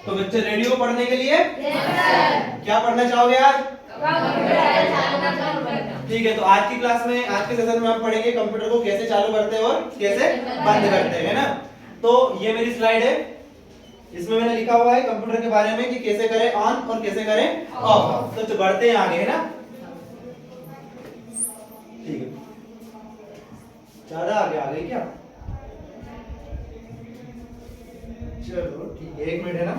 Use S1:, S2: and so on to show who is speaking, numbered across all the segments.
S1: तो बच्चे रेडी हो पढ़ने के लिए? क्या पढ़ना चाहोगे आज? ठीक है, तो आज की क्लास में, आज के सेशन में हम पढ़ेंगे कंप्यूटर को कैसे चालू करते हैं और कैसे बंद करते हैं, है ना। तो ये मेरी स्लाइड है, इसमें मैंने लिखा हुआ है कंप्यूटर के बारे में कि कैसे करें ऑन और कैसे करें ऑफ। तो बढ़ते हैं आगे, है ना। ठीक है, ज्यादा आगे आ गई क्या? चलो ठीक है, 1 मिनट है ना।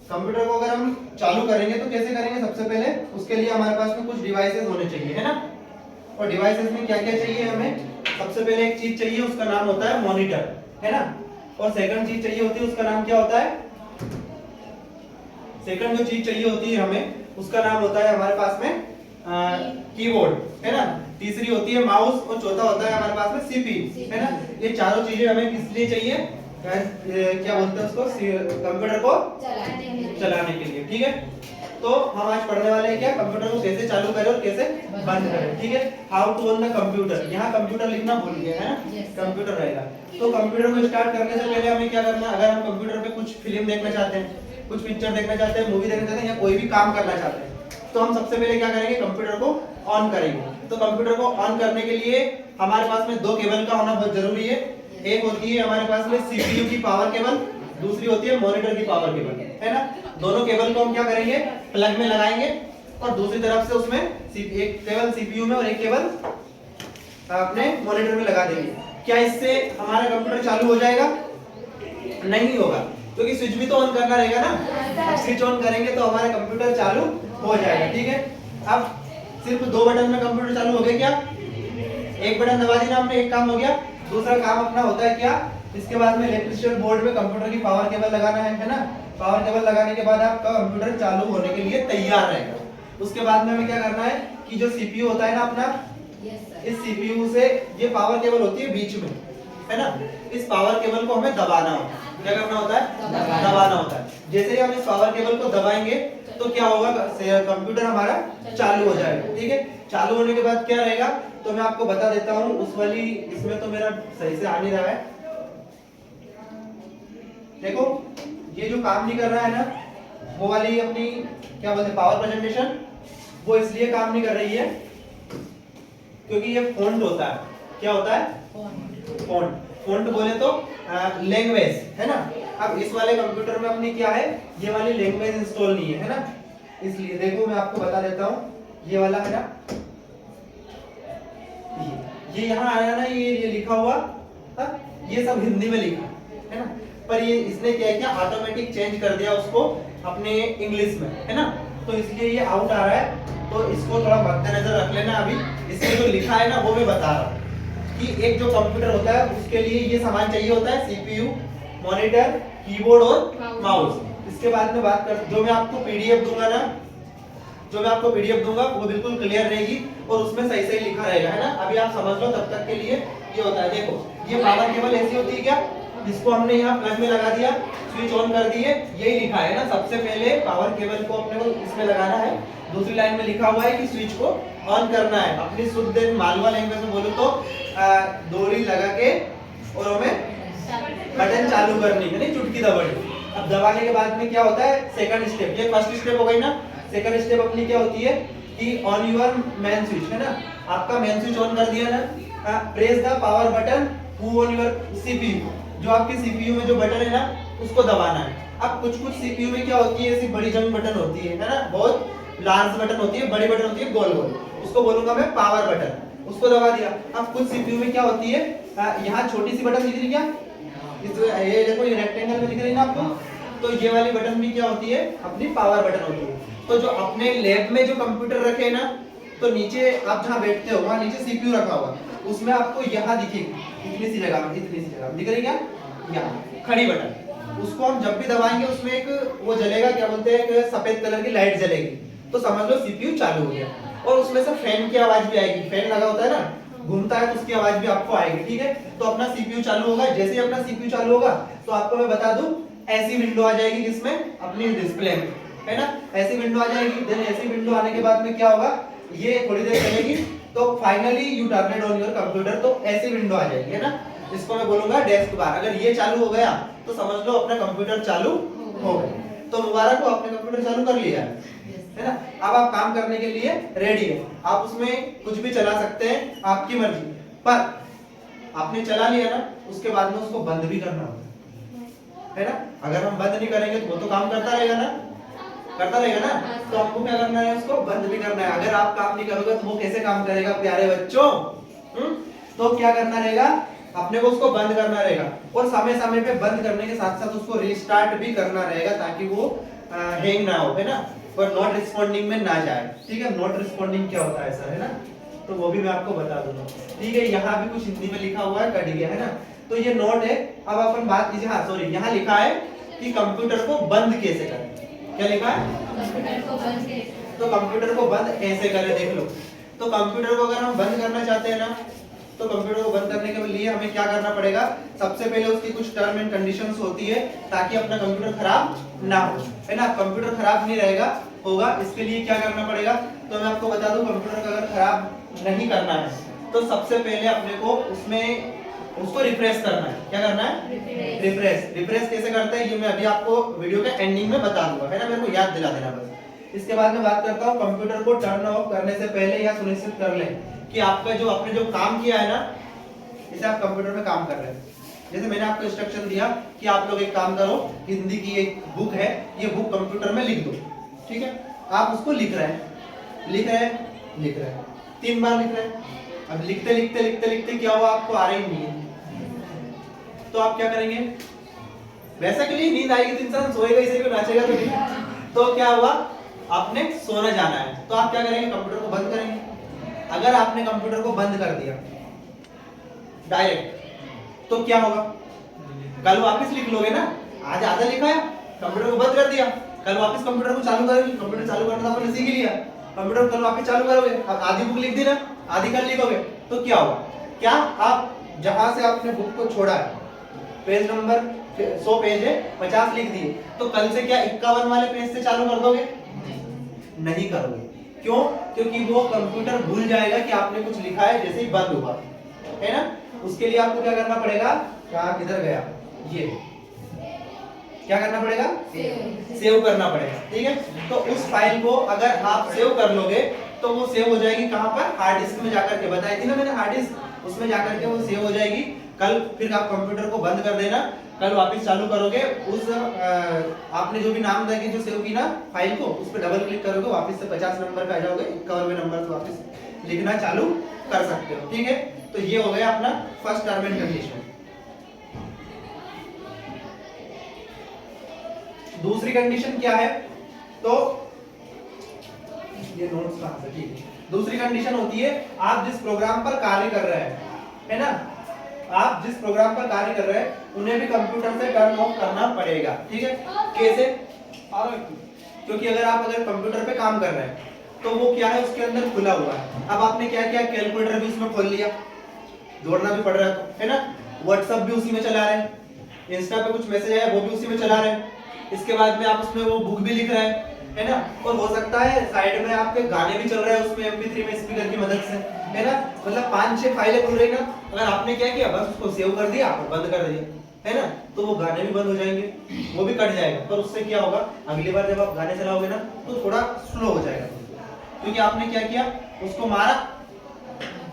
S1: कंप्यूटर को अगर हम चालू करेंगे तो कैसे करेंगे? सबसे पहले उसके लिए हमारे पास में कुछ डिवाइसेस होने चाहिए, है ना। और डिवाइसेस में क्या क्या चाहिए हमें? सबसे पहले एक चीज चाहिए, उसका नाम होता है मॉनिटर, है ना। और सेकंड चीज चाहिए होती है, उसका नाम क्या होता है? सेकंड जो चीज चाहिए होती है हमें, उसका नाम होता है हमारे पास में कीबोर्ड, है ना। तीसरी होती है माउस और चौथा होता है हमारे पास में सीपीयू, है ना। ये चारों चीजें हमें किस लिए चाहिए? क्या बोलते हैं उसको? कंप्यूटर को चलाने के लिए, ठीक है। तो हम आज पढ़ने वाले हैं क्या? कंप्यूटर को कैसे चालू करें और कैसे बंद करें, ठीक है। How to on the computer. यहाँ कंप्यूटर लिखना भूल गए, है ना, कंप्यूटर रहेगा। तो कंप्यूटर को स्टार्ट करने से पहले हमें क्या करना है? अगर हम कंप्यूटर पे कुछ फिल्म देखना चाहते हैं, कुछ पिक्चर देखना चाहते हैं, मूवी देखना चाहते हैं या कोई भी काम करना चाहते हैं, तो हम सबसे पहले क्या करेंगे? कंप्यूटर को ऑन करेंगे। तो कंप्यूटर को ऑन करने के लिए हमारे पास में 2 केबल का होना बहुत जरूरी है। एक होती है हमारे पास में सीपीयू की पावर केबल, दूसरी होती है मॉनिटर की पावर केबल, है ना। दोनों केबल को हम क्या करेंगे? प्लग में लगाएंगे और दूसरी तरफ से उसमें एक केबल सीपीयू में और एक केबल अपने मॉनिटर में लगा देंगे। क्या इससे हमारा कंप्यूटर चालू हो जाएगा? नहीं होगा, क्योंकि स्विच भी तो ऑन करना रहेगा ना। अब स्विच ऑन करेंगे तो हमारा कंप्यूटर चालू हो जाएगा, ठीक है। अब सिर्फ 2 बटन में कंप्यूटर चालू हो गया क्या? एक बटन दबा दिया हमने, एक काम हो गया। दूसरा काम अपना होता है क्या? इसके बाद में इलेक्ट्रिशियन बोर्ड में कंप्यूटर की पावर केबल लगाना है ना। पावर केबल लगाने के बाद आपका कंप्यूटर चालू होने के लिए तैयार रहेगा। उसके बाद में हमें क्या करना है कि जो सीपीयू होता है ना अपना, इस सीपीयू से ये पावर केबल होती है बीच में, है ना। इस पावर केबल को हमें दबाना होता है। क्या करना होता है? दबाना होता है। जैसे ही हम इस पावर केबल को दबाएंगे तो क्या होगा? कंप्यूटर हमारा चालू हो जाएगा, ठीक है। चालू होने के बाद क्या रहेगा तो मैं आपको बता देता हूँ। उस वाली, इसमें तो मेरा सही से आ नहीं रहा है, देखो ये जो काम नहीं कर रहा है ना, वो वाली अपनी क्या बोलते हैं पावर प्रेजेंटेशन, वो इसलिए काम नहीं कर रही है क्योंकि ये फॉन्ट होता है। क्या होता है? फॉन्ट। फॉन्ट बोले तो लैंग्वेज, है ना। अब इस वाले कंप्यूटर में हमने क्या है, ये वाली लैंग्वेज इंस्टॉल नहीं है, है ना। इसलिए देखो मैं आपको बता देता हूँ, ये वाला है ना, ये यहाँ आया ना, ये लिखा हुआ, ये सब हिंदी में लिखा है ना। पर ये इसने क्या किया? ऑटोमेटिक चेंज कर दिया उसको अपने इंग्लिश में, है ना। तो इसलिए ये आउट आ रहा है, तो इसको थोड़ा मद्देनजर रख लेना। अभी इसमें जो लिखा है ना वो मैं बता रहा हूँ कि एक जो कंप्यूटर होता है उसके लिए ये सामान चाहिए होता है, सीपीयू, मॉनिटर, कीबोर्ड और माउस। इसके बाद में बात कर, जो मैं आपको पीडीएफ दूंगा ना, जो मैं आपको पीडीएफ दूंगा वो बिल्कुल क्लियर रहेगी और उसमें सही सही लिखा रहेगा, है ना। अभी आप समझ लो, तब तक के लिए ये होता है। देखो ये पावर केबल ऐसी होती है क्या? इसको हमने यहाँ प्लग में लगा दिया, स्विच ऑन कर दिए, यही लिखा है ना। सबसे पहले पावर केबल को अपने को इसमें लगाना है। दूसरी लाइन में लिखा हुआ है कि स्विच को ऑन करना है। अपनी शुद्ध मालवा लैंग्वेज में बोलूं तो डोरी लगा के और हमें बटन चालू करनी है, चुटकी दबानी। अब दबाने के बाद में क्या होता है? सेकंड स्टेप, ये फर्स्ट स्टेप हो गई ना। सेकंड स्टेप अपनी क्या होती है कि ऑन योर मेन स्विच, है ना। आपका मेन स्विच ऑन कर दिया ना, press the power button who on your CPU. जो आपके सीपीयू में जो बटन है ना उसको दबाना है। अब कुछ कुछ सीपीयू में क्या होती है, ऐसी बड़ी जंग बटन होती है ना, बहुत लार्ज बटन होती है, बड़ी बटन होती है गोल गोल, उसको बोलूंगा मैं पावर बटन, उसको दबा दिया। अब कुछ सीपीयू में क्या होती है, यहाँ छोटी सी बटन दिख रही क्या? ये देखो, ये रेक्टेंगल में दिख रही है ना आपको, तो ये वाली बटन भी क्या होती है? अपनी पावर बटन होती है। तो जो अपने लैब में जो कंप्यूटर रखे ना, तो नीचे आप जहाँ बैठते हो वहाँ नीचे सीपीयू रखा हुआ, उसमें आपको यहाँ दिखेगी, इतनी सी जगह में, इतनी सी जगह में दिख रही क्या? यहाँ खड़ी बटन, उसको हम जब भी दबाएंगे उसमें एक वो जलेगा, क्या बोलते हैं, एक सफेद कलर की लाइट जलेगी, तो समझ लो सीपीयू चालू हो गया। और उसमें से फैन की आवाज भी आएगी, फैन लगा होता है ना, घूमता है तो उसकी आवाज भी आपको आएगी, ठीक है। तो अपना सीपीयू चालू होगा। जैसे ही अपना सीपीयू चालू होगा तो आपको मैं बता दूं, ऐसी विंडो आ जाएगी जिसमें अपनी डिस्प्ले में, है ना, ऐसी विंडो आ जाएगी। देन ऐसी विंडो आने के बाद में क्या होगा, ये थोड़ी देर चलेगी तो finally U turn it on your computer, तो ऐसी विंडो आ जाएगी, है ना। इसको मैं बोलूंगा डेस्क बार। अगर ये चालू हो गया तो समझ लो अपना कंप्यूटर चालू हो गया। तो मुबारक हो, आपने कंप्यूटर चालू कर लिया है ना। अब आप काम करने के लिए रेडी है, आप उसमें कुछ भी चला सकते हैं, आपकी मर्जी। पर आपने चला लिया ना, उसके बाद में उसको बंद भी करना होगा, है ना। अगर हम बंद नहीं करेंगे तो वो तो काम करता रहेगा ना, करता रहेगा ना। तो आपको क्या करना है, उसको बंद भी करना है। अगर आप काम नहीं करोगे तो वो कैसे काम करेगा प्यारे बच्चों? तो क्या करना रहेगा, अपने को उसको बंद करना रहेगा, और समय समय पे बंद करने के साथ साथ उसको रिस्टार्ट भी करना रहेगा, ताकि वो हैंग ना हो, है ना, और नॉट रिस्पॉन्डिंग में ना जाए। ठीक है, नॉट रिस्पॉन्डिंग क्या होता है सर, है ना, तो वो भी मैं आपको बता दूंगा। ठीक है, यहाँ भी कुछ हिंदी में लिखा हुआ है, कट गया है ना, तो ये नोट है। अब अपन बात कीजिए, हाँ सॉरी, यहाँ लिखा है कि कंप्यूटर को बंद कैसे करें। क्या लिखा है? तो कंप्यूटर को बंद कैसे करें, देख लो। तो कंप्यूटर को अगर हम बंद करना चाहते हैं ना, तो कंप्यूटर को बंद करने के लिए हमें क्या करना पड़ेगा, सबसे पहले उसकी कुछ टर्म एंड कंडीशंस होती है, ताकि अपना कंप्यूटर खराब ना हो, है ना। कंप्यूटर खराब नहीं रहेगा होगा, इसके लिए क्या करना पड़ेगा, तो मैं आपको बता दूं, कंप्यूटर का अगर खराब नहीं करना है तो सबसे पहले अपने को उसमें उसको रिफ्रेश करना है। क्या करना है? रिफ्रेश कैसे करते हैं ये मैं अभी आपको वीडियो के एंडिंग में बता दूंगा, है ना, मेरे को याद दिला देना बस। इसके बाद में बात करता हूँ, कंप्यूटर को टर्न ऑफ करने से पहले यह सुनिश्चित कर लें कि आपका जो आपने जो काम किया है ना, इसे आप कंप्यूटर में काम कर रहे हैं। जैसे मैंने आपको इंस्ट्रक्शन दिया कि आप लोग एक काम करो, हिंदी की एक बुक है, ये बुक कंप्यूटर में लिख दो। ठीक है, आप उसको लिख रहे हैं 3 बार लिख रहे हैं। अब लिखते क्या हुआ, आपको आ रही नहीं है, तो आप क्या करेंगे, वैसे के लिए नींद आएगी तो इंसान सोएगा, इसे क्यों नाचेगा तो नहीं। तो क्या हुआ, आपने सोने जाना है, तो आप क्या करेंगे, कंप्यूटर को बंद करेंगे। अगर आपने कंप्यूटर को बंद कर दिया डायरेक्ट, तो क्या होगा, कल वापस लिख लोगे ना। आज आधा लिखा है, कंप्यूटर को बंद कर दिया, कल वापस कंप्यूटर को चालू करोगे। कंप्यूटर चालू करना आपने सीख लिया, कंप्यूटर कल वापस चालू करोगे, अब आधी बुक लिख दी ना, आधी कल लिखोगे, तो क्या होगा, क्या आप जहां से आपने बुक को छोड़ा है, पेज नंबर 100 पेज है, 50 लिख दिए, तो कल से क्या 51 वाले पेज से चालू कर दोगे? नहीं करोगे। क्यों? क्योंकि वो कंप्यूटर भूल जाएगा कि आपने कुछ लिखा है जैसे ही बंद हुआ, है ना। उसके लिए आपको क्या करना पड़ेगा, कहाँ किधर गया ये, क्या करना पड़ेगा, सेव करना पड़ेगा। ठीक है, तो उस फाइल को अगर आप सेव कर लोगे तो वो सेव हो जाएगी कहाँ पर, हार्ड डिस्क में जाकर के, बताई थी ना मैंने हार्ड डिस्क, उसमें जाकर के वो सेव हो जाएगी। कल फिर आप कंप्यूटर को बंद कर देना, कल वापस चालू करोगे, उस आपने जो भी नाम देके जो सेव की ना फाइल को, उस पर डबल क्लिक करोगे, वापस से 50 नंबर पे आ जाओगे, 51वें नंबर से वापस लिखना चालू कर सकते हो। ठीक है, तो ये हो गया अपना फर्स्ट टर्म एंड कंडीशन। दूसरी कंडीशन क्या है, तो ये नोट्स कहां से, ठीक है, दूसरी कंडीशन होती है, आप जिस प्रोग्राम पर कार्य कर रहे हैं, है ना, आप जिस प्रोग्राम पर कार्य कर रहे हैं उन्हें भी कंप्यूटर से टर्न ऑफ करना पड़ेगा। ठीक है, कैसे, क्योंकि अगर कंप्यूटर पे काम कर रहे हैं तो वो क्या है, उसके अंदर खुला हुआ है। अब आपने क्या किया, कैलकुलेटर भी उसमें खोल लिया, जोड़ना भी पड़ रहा है, है ना, व्हाट्सएप भी उसी में चला रहे हैं, इंस्टा पे कुछ मैसेज आया वो भी उसी में चला रहे हैं, इसके बाद में आप उसमें वो बुक भी लिख रहे हैं, है ना, और हो सकता है साइड में आपके गाने भी चल रहे हैं उसमें MP3 में स्पीकर की मदद से, है ना, मतलब 5-6 फाइलें खुल रही ना। अगर आपने क्या किया, बस उसको सेव कर दिया और बंद कर दिया, है ना, तो वो गाने भी बंद हो जाएंगे, वो भी कट जाएगा। पर उससे क्या होगा, अगली बार जब आप गाने चलाओगे ना तो थोड़ा स्लो हो जाएगा, क्योंकि आपने क्या किया, उसको मारा,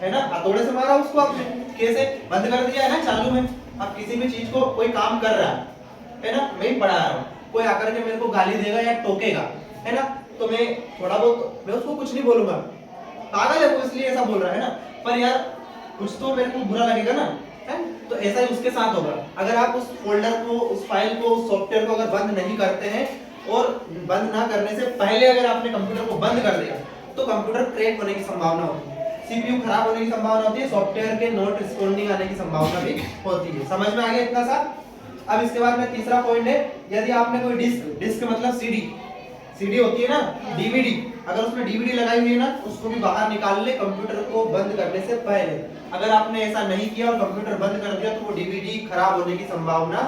S1: है ना, हथौड़े से मारा उसको आपने, कैसे बंद कर दिया है ना चालू में। अब किसी भी चीज को कोई काम कर रहा है ना, मैं ही पढ़ा रहा हूँ, कोई आकर के मेरे को गाली देगा या टोकेगा, है ना, तो मैं थोड़ा बहुत मैं उसको कुछ नहीं बोलूंगा, पागल है वो इसलिए ऐसा बोल रहा है ना, पर यार कुछ तो मेरे को बुरा लगेगा ना, है। तो ऐसा ही उसके साथ होगा। अगर आप उस फोल्डर को, उस फाइल को, उस सॉफ्टवेयर को अगर बंद नहीं करते हैं, और बंद ना करने से पहले अगर आपने कंप्यूटर को बंद कर दिया, तो कंप्यूटर क्रैक होने की संभावना होती है, CPU खराब होने की संभावना होती है, सॉफ्टवेयर के नॉट रिस्पॉन्डिंग आने की संभावना भी होती है। समझ में आ गया इतना सा? अब इसके बाद में तीसरा पॉइंट है, यदि आपने कोई डिस्क मतलब सीडी होती है ना, डीवीडी, अगर उसमें डीवीडी लगाई हुई है ना, उसको भी बाहर निकाल ले कंप्यूटर को बंद करने से पहले। अगर आपने ऐसा नहीं किया और कंप्यूटर बंद कर दिया, तो वो डीवीडी खराब होने की संभावना,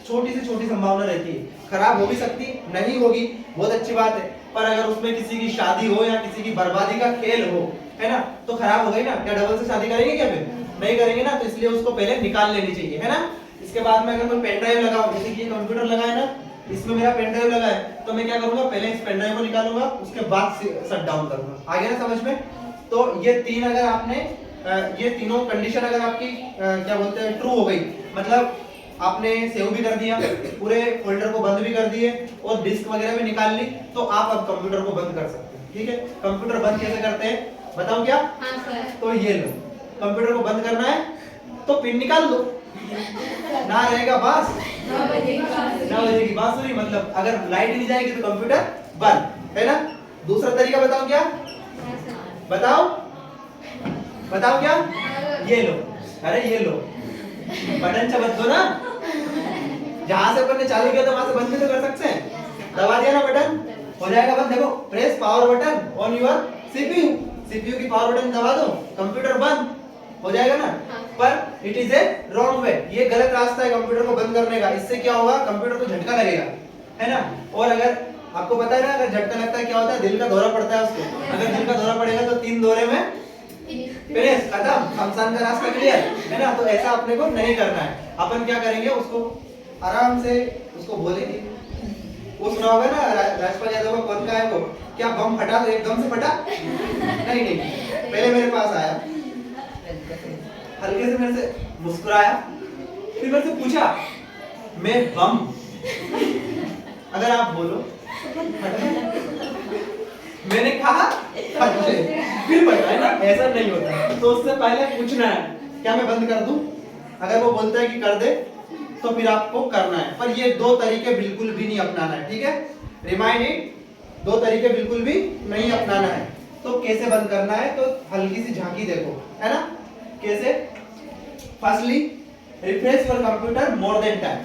S1: छोटी से छोटी संभावना रहती है, खराब हो भी सकती, नहीं होगी, बहुत अच्छी बात है, पर अगर उसमें किसी की शादी हो या किसी की बर्बादी का खेल हो, है ना, तो खराब हो गई ना, क्या डबल से शादी करेंगे क्या? फिर नहीं करेंगे ना, तो इसलिए उसको पहले निकाल लेनी चाहिए, है ना। इसके बाद में अगर कोई पेन ड्राइव लगाओ, जैसे कि कंप्यूटर लगा है ना, इसमें मेरा पेन ड्राइव लगा है, तो मैं क्या करूंगा, पहले इस पेन ड्राइव को निकालूंगा, उसके बाद शट डाउन करूंगा। आ गया ना समझ में? तो ये तीन अगर आपने ये तीनों कंडीशन अगर आपकी क्या बोलते हैं ट्रू हो गई, मतलब आपने सेव भी कर दिया, पूरे फोल्डर को बंद भी कर दिए और डिस्क वगैरह भी निकाल ली, तो आप अब कंप्यूटर को बंद कर सकते हैं। ठीक है, कंप्यूटर बंद कैसे करते हैं बताओ क्या?
S2: हाँ सर।
S1: तो ये लो, कंप्यूटर को बंद करना है तो पिन निकाल दो, ना रहेगा बांस
S2: 9 बजे
S1: ना बजेगी बांसुरी, मतलब अगर लाइट नहीं जाएगी तो कंप्यूटर बंद, है ना। दूसरा तरीका बताओ क्या? बताओ बताओ क्या? ये लो, अरे ये लो, बटन चबत दो ना, जहां से अपन ने चालू किया था वहां से बंद भी तो कर सकते हैं। दबा दिया ना बटन, हो जाएगा बंद। देखो, press power button on your CPU, CPU की पावर बटन दबा दो, कंप्यूटर बंद हो जाएगा ना। पर it is a wrong way, ये गलत रास्ता है कंप्यूटर को बंद करने का। इससे क्या होगा, कंप्यूटर को झटका लगेगा, है ना। और अगर आपको पता है ना, अगर झटका लगता है क्या होता है, दिल का दौरा पड़ता है उसको। अगर दिल का दौरा पड़ेगा तो 3 दौरे में फिनिश, खत्म, शमशान का रास्ता क्लियर, है ना। तो ऐसा अपने को नहीं करना है। अपन क्या करेंगे, उसको आराम से उसको बोलेंगे। वो सुना होगा ना राजपाल यादव का, कौन का है वो, क्या बम फटा तो एकदम से फटा? नहीं नहीं, पहले मेरे पास आया, हल्के से मेरे से मुस्कुराया, फिर मेरे से पूछा मैं बम, अगर आप बोलो मैंने कहा फटे, फिर फटा, है ना। ऐसा नहीं होता, तो उससे पहले पूछना है क्या मैं बंद कर दूं। अगर वो बोलता है कि कर दे तो फिर आपको करना है। पर ये 2 तरीके बिल्कुल भी नहीं अपनाना है, ठीक है, रिमाइंड इट, 2 तरीके बिल्कुल भी नहीं अपनाना है। तो कैसे बंद करना है, तो हल्की सी झांकी देखो, है ना, कैसे। Firstly refresh your computer more than time.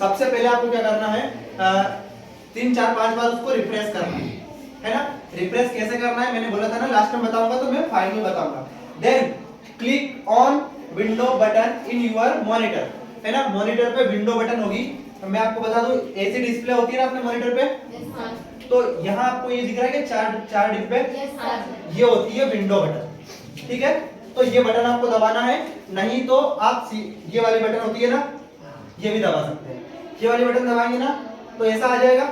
S1: सबसे पहले आपको क्या करना है, 3 4 5 बार उसको रिफ्रेश करना है ना। रिफ्रेश कैसे करना है मैंने बोला था ना, लास्ट में बताऊंगा, तो मैं फाइनल बताऊंगा। Then click on window button in your monitor, है ना। मॉनिटर पे विंडो बटन होगी, मैं आपको बता दूं, ऐसी डिस्प्ले होती है ना अपने मॉनिटर पे, तो यहाँ आपको ये दिख रहा है कि चार डिब्बे, ये होती है विंडो बटन, ठीक है। तो ये बटन आपको दबाना है, नहीं तो आप ये वाली बटन होती है ना, ये भी दबा सकते हैं। ये वाली बटन दबाएंगे ना तो ऐसा आ जाएगा।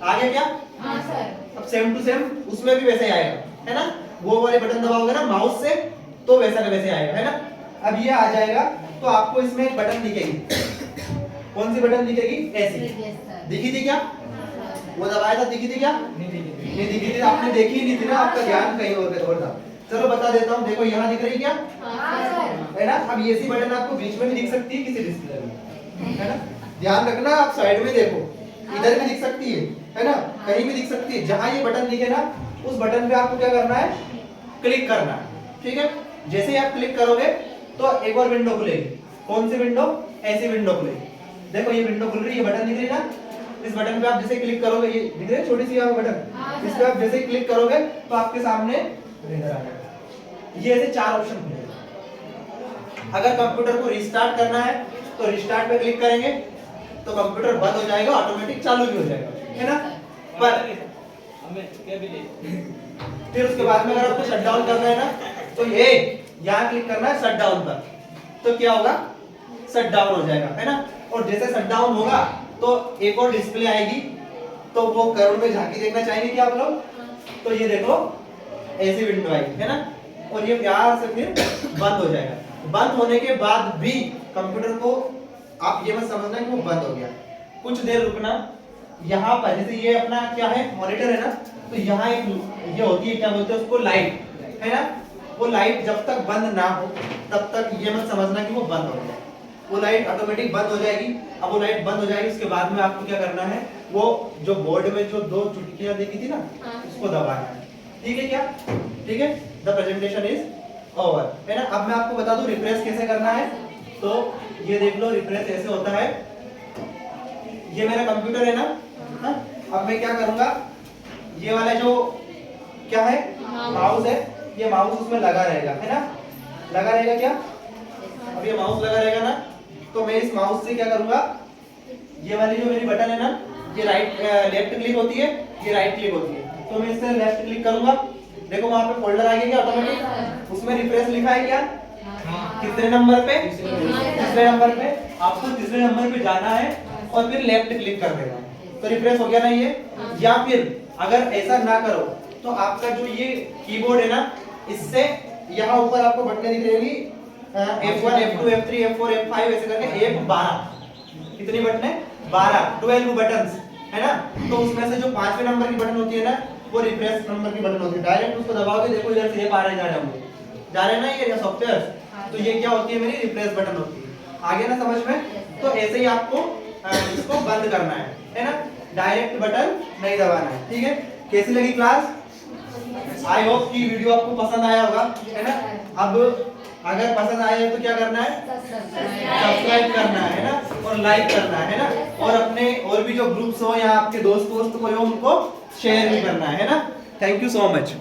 S1: आ गया क्या?
S2: हाँ सर।
S1: अब सेम टू सेम उसमें भी वैसे ही आएगा, है ना। वो वाले बटन दबाओगे ना माउस से तो वैसा का वैसे आएगा, है ना। अब ये आ जाएगा तो आपको इसमें एक बटन दिखेगी, कौन सी बटन दिखेगी? ऐसी दिखी थी क्या? वो दबाया था, दिखी थी क्या? नहीं दिखी थी, आपने देखी ही नहीं थी ना, आपका ध्यान कहीं और था। चलो बता देता हूँ, देखो यहाँ दिख रही क्या, है ना। अब ऐसी बटन आपको बीच में भी दिख सकती है किसी डिस्प्ले में, है ना। ध्यान रखना, आप साइड में देखो, इधर भी दिख सकती है ना, कहीं भी दिख सकती है। जहां ये बटन दिखे ना, उस बटन पे आपको क्या करना है, क्लिक करना है, ठीक है। जैसे ही आप क्लिक करोगे तो एक और विंडो खुलेगी। कौन सी विंडो? ऐसी विंडो खुलेगी। देखो ये विंडो खुल रही है, बटन दिख रही है ना, इस बटन पे आप जैसे क्लिक करोगे, ये दिख रही है छोटी सी यहाँ बटन, इस पे आप जैसे क्लिक करोगे तो आपके सामने रेंडर आ जाएगा। ये ऐसे 4 ऑप्शन खुलेगा। अगर कंप्यूटर को रिस्टार्ट करना है तो रिस्टार्ट पे क्लिक करेंगे तो कंप्यूटर बंद हो जाएगा, ऑटोमेटिक चालू भी हो जाएगा, है ना। पर फिर उसके बाद में अगर आपको शट डाउन करना है ना, तो ये यहाँ क्लिक करना है शट डाउन पर, तो क्या होगा, शट डाउन हो जाएगा, है ना। और जैसे शट डाउन होगा तो एक और डिस्प्ले आएगी, तो वो करोड़ में झांकी देखना चाहेंगे क्या आप लोग? तो ये देखो ऐसी विंडो आएगी, है ना, और ये प्यार से फिर बंद हो जाएगा। बंद होने के बाद भी कंप्यूटर को आप ये मत समझना कि वो बंद हो गया, कुछ देर रुकना। यहाँ पर जैसे ये अपना क्या है, मॉनिटर है ना, तो यहाँ एक ये होती है, क्या बोलते हैं उसको, लाइट, है ना। वो लाइट जब तक बंद ना हो तब तक ये मत समझना कि वो बंद हो गया, वो लाइट ऑटोमेटिक बंद हो जाएगी। अब वो लाइट बंद हो जाएगी, उसके बाद में आपको क्या करना है, वो जो बोर्ड में जो 2 चुटकियां देखी थी ना, उसको दबाना है, ठीक है क्या? ठीक है, द प्रेजेंटेशन इज ओवर, है ना। अब मैं आपको बता दूं रिफ्रेश कैसे करना है, तो ये देख लो, रिफ्रेश ऐसे होता है। ये मेरा कंप्यूटर है ना, हाँ? अब मैं क्या करूंगा, ये वाला जो क्या है, माउस है, ये माउस उसमें लगा रहेगा, है ना, लगा रहेगा क्या? अब ये माउस लगा रहेगा ना, तो मैं इस माउस से क्या करूंगा, ये वाली जो मेरी बटन है ना, ये लेफ्ट क्लिक होती है, ये राइट क्लिक होती है, तो मैं इससे लेफ्ट क्लिक करूंगा, देखो वहां पे फोल्डर आ गया क्या ऑटोमेटिक, उसमें रिफ्रेश लिखा है क्या, कितने नंबर पे, तीसरे नंबर पे। आपको तीसरे नंबर पे जाना है और फिर लेफ्ट क्लिक कर देना, तो रिफ्रेश हो गया ना ये। या फिर अगर ऐसा ना करो तो आपका जो ये कीबोर्ड है ना, इससे यहाँ ऊपर आपको बटन दिख रहेगी F1 F2 F3 F4 F5 ऐसे करके 1 12, कितनी बटन है 12 बटन्स है ना। तो उसमें से जो 5वें नंबर की बटन होती है ना, वो रिफ्रेश नंबर की बटन होती है। डायरेक्ट उसको दबाओगे, देखो इधर से ये बाहर जा रहे होंगे, जा रहे हैं ना ये सॉफ्टवेयर, तो ये क्या होती है मेरी रिफ्रेश बटन होती है। आगे ना समझ में। तो ऐसे ही आपको इसको बंद करना है ना, डायरेक्ट बटन नहीं दबाना है, ठीक है। कैसी लगी क्लास? आई होप कि वीडियो आपको पसंद आया होगा, है ना। अब अगर पसंद आया तो क्या करना है, सब्सक्राइब करना है ना, और लाइक करना है ना, और अपने और भी जो ग्रुप्स हो या आपके दोस्त को हो उनको शेयर भी करना है ना। Thank you so much.